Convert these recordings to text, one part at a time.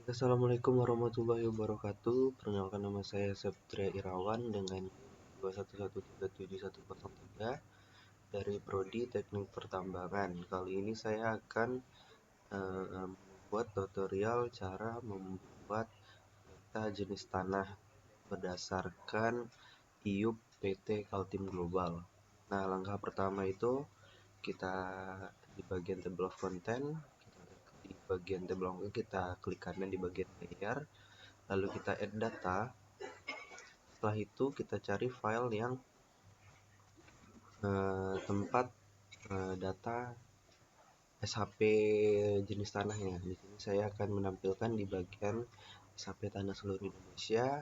Assalamualaikum warahmatullahi wabarakatuh. Perkenalkan, nama saya Septria Irawan dengan 211371103 dari Prodi Teknik Pertambangan. Kali ini saya akan membuat tutorial cara membuat data jenis tanah berdasarkan IUP PT Kaltim Global. Nah, langkah pertama itu kita di bagian table of content, di bagian table of content kita klik kanan di bagian layer, lalu kita add data. Setelah itu kita cari file yang tempat data SHP jenis tanahnya. Di sini saya akan menampilkan di bagian SHP tanah seluruh Indonesia.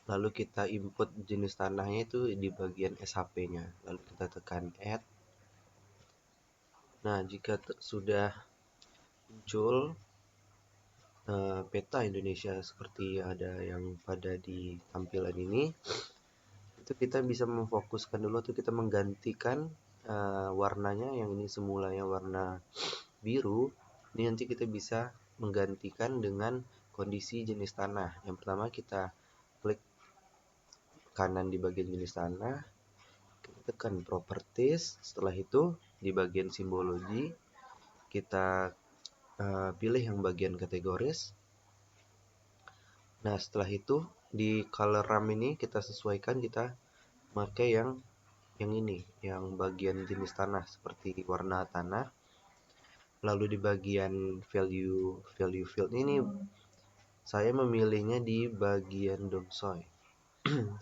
Lalu kita input jenis tanahnya itu di bagian SHP-nya. Lalu kita tekan add. Nah, jika sudah muncul peta Indonesia seperti ada yang pada di tampilan ini, itu kita bisa memfokuskan dulu tuh, kita menggantikan warnanya. Yang ini semulanya warna biru, ini nanti kita bisa menggantikan dengan kondisi jenis tanah. Yang pertama kita klik kanan di bagian jenis tanah, kita tekan properties. Setelah itu di bagian simbologi kita pilih yang bagian kategoris. Nah, setelah itu di color RAM ini kita sesuaikan, kita pakai yang ini, yang bagian jenis tanah seperti warna tanah. Lalu di bagian value field ini saya memilihnya di bagian domsoy.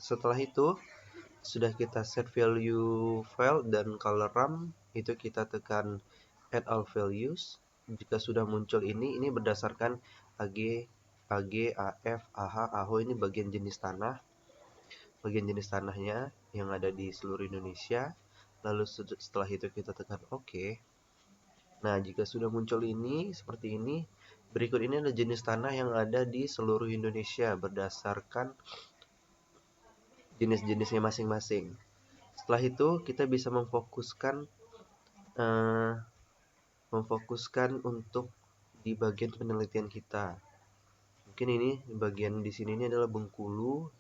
Setelah itu sudah kita set value file dan color RAM, itu kita tekan add all values. Jika sudah muncul ini berdasarkan AG, AF, AH, AHO, ini bagian jenis tanah. Bagian jenis tanahnya yang ada di seluruh Indonesia. Lalu setelah itu kita tekan OK. Nah, jika sudah muncul ini seperti ini, berikut ini adalah jenis tanah yang ada di seluruh Indonesia berdasarkan jenis-jenisnya masing-masing. Setelah itu kita bisa memfokuskan untuk di bagian penelitian kita. Mungkin ini bagian di sini ini adalah Bengkulu,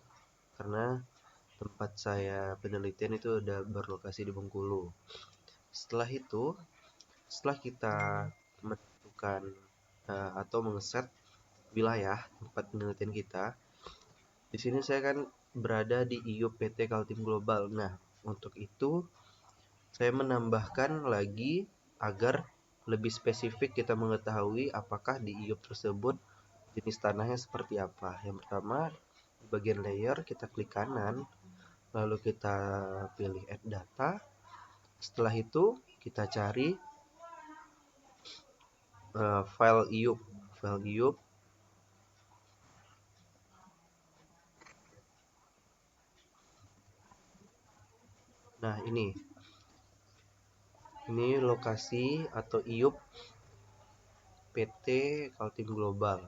karena tempat saya penelitian itu ada berlokasi di Bengkulu. Setelah itu, setelah kita menentukan atau mengeset wilayah tempat penelitian kita, di sini saya kan berada di IUP PT Kaltim Global. Nah, untuk itu saya menambahkan lagi agar lebih spesifik kita mengetahui apakah di IUP tersebut jenis tanahnya seperti apa. Yang pertama, di bagian layer kita klik kanan, lalu kita pilih add data. Setelah itu kita cari file IUP. Nah, ini lokasi atau IUP PT Kaltim Global.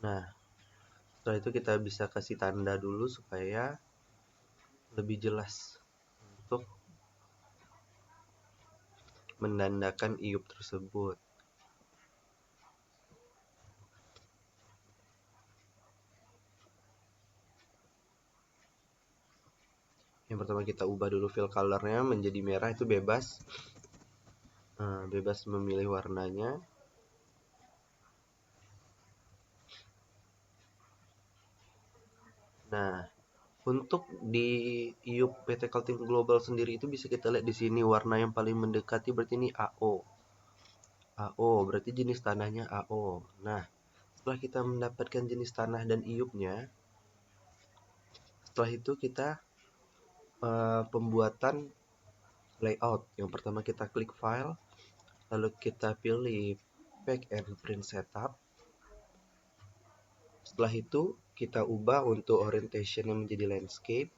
Nah, setelah itu kita bisa kasih tanda dulu supaya lebih jelas untuk menandakan IUP tersebut. Yang pertama kita ubah dulu fill colornya menjadi merah, itu bebas. Bebas memilih warnanya. Nah, untuk di IUP PT Kaltim Global sendiri itu bisa kita lihat di sini warna yang paling mendekati berarti ini AO. AO berarti jenis tanahnya AO. Nah, setelah kita mendapatkan jenis tanah dan IUP-nya, setelah itu kita pembuatan layout. Yang pertama kita klik file, lalu kita pilih pack and print setup. Setelah itu kita ubah untuk orientation yang menjadi landscape.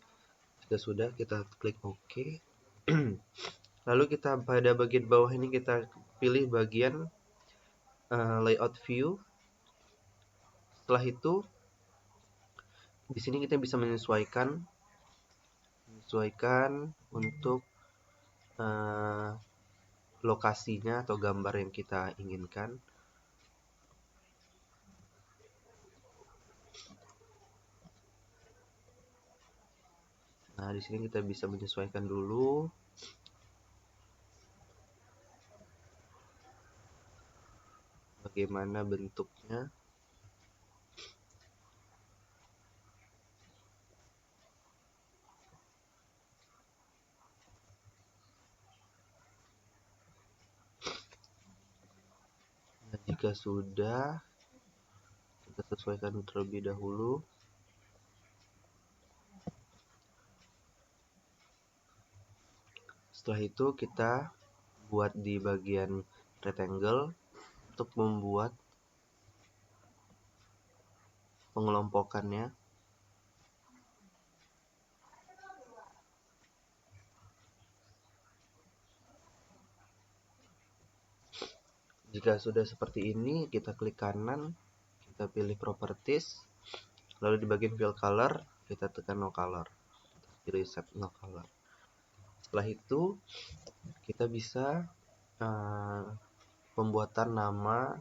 Jika sudah, kita klik OK. Lalu kita pada bagian bawah ini kita pilih bagian layout view. Setelah itu di sini kita bisa menyesuaikan untuk lokasinya atau gambar yang kita inginkan. Nah, di sini kita bisa menyesuaikan dulu. Bagaimana bentuknya. Nah, jika sudah, kita sesuaikan terlebih dahulu. Setelah itu kita buat di bagian rectangle untuk membuat pengelompokannya. Jika sudah seperti ini, kita klik kanan, kita pilih properties, lalu di bagian fill color, kita tekan no color. Kita pilih set no color. Setelah itu, kita bisa pembuatan nama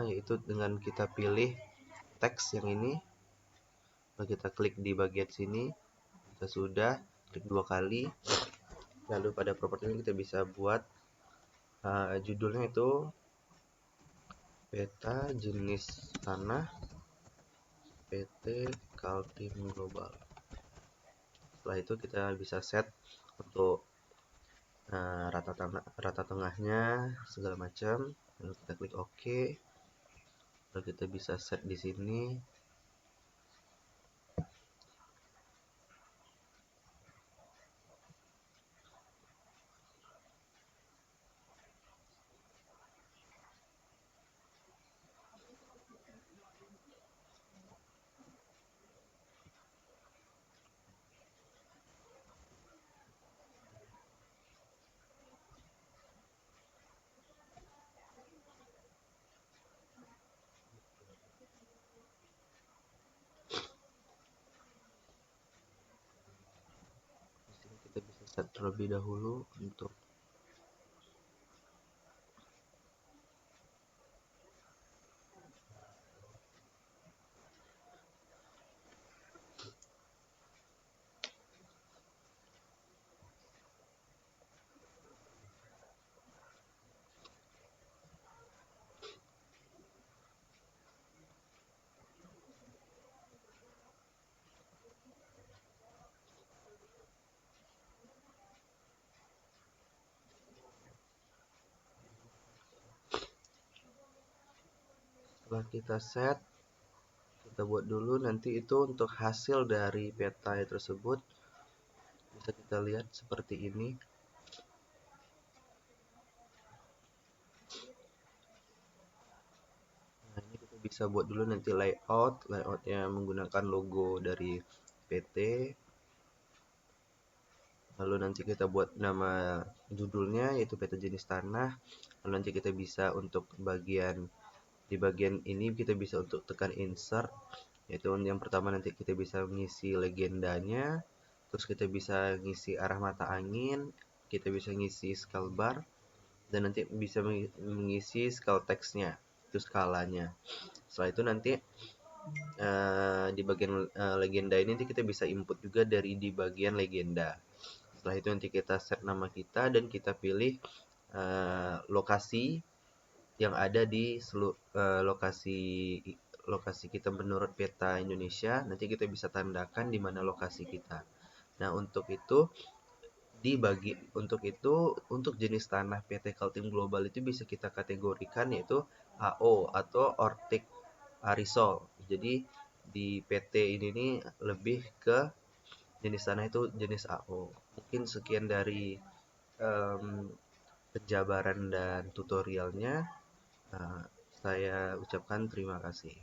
yaitu dengan kita pilih teks yang ini, lalu kita klik di bagian sini. Jika sudah, klik 2 kali, lalu pada properti ini kita bisa buat judulnya itu peta jenis tanah PT Kaltim Global. Setelah itu kita bisa set untuk rata tengahnya segala macam, lalu kita klik OK. Lalu kita bisa set di sini. Di sini kita bisa set terlebih dahulu untuk setelah kita set, kita buat dulu, nanti itu untuk hasil dari peta tersebut bisa kita lihat seperti ini. Nah, ini kita bisa buat dulu nanti layoutnya menggunakan logo dari PT, lalu nanti kita buat nama judulnya yaitu peta jenis tanah, lalu nanti kita bisa untuk di bagian ini kita bisa untuk tekan insert, yaitu yang pertama nanti kita bisa mengisi legendanya, terus kita bisa ngisi arah mata angin, kita bisa ngisi scale bar, dan nanti bisa mengisi scale teksnya, itu skalanya. Setelah itu nanti di bagian legenda ini nanti kita bisa input juga dari di bagian legenda. Setelah itu nanti kita set nama kita dan kita pilih lokasi yang ada di lokasi kita menurut peta Indonesia. Nanti kita bisa tandakan di mana lokasi kita. Nah, untuk untuk jenis tanah PT Kaltim Global itu bisa kita kategorikan yaitu AO atau Ortik Arisol. Jadi di PT ini nih lebih ke jenis tanah itu jenis AO. Mungkin sekian dari penjabaran dan tutorialnya. Saya ucapkan terima kasih.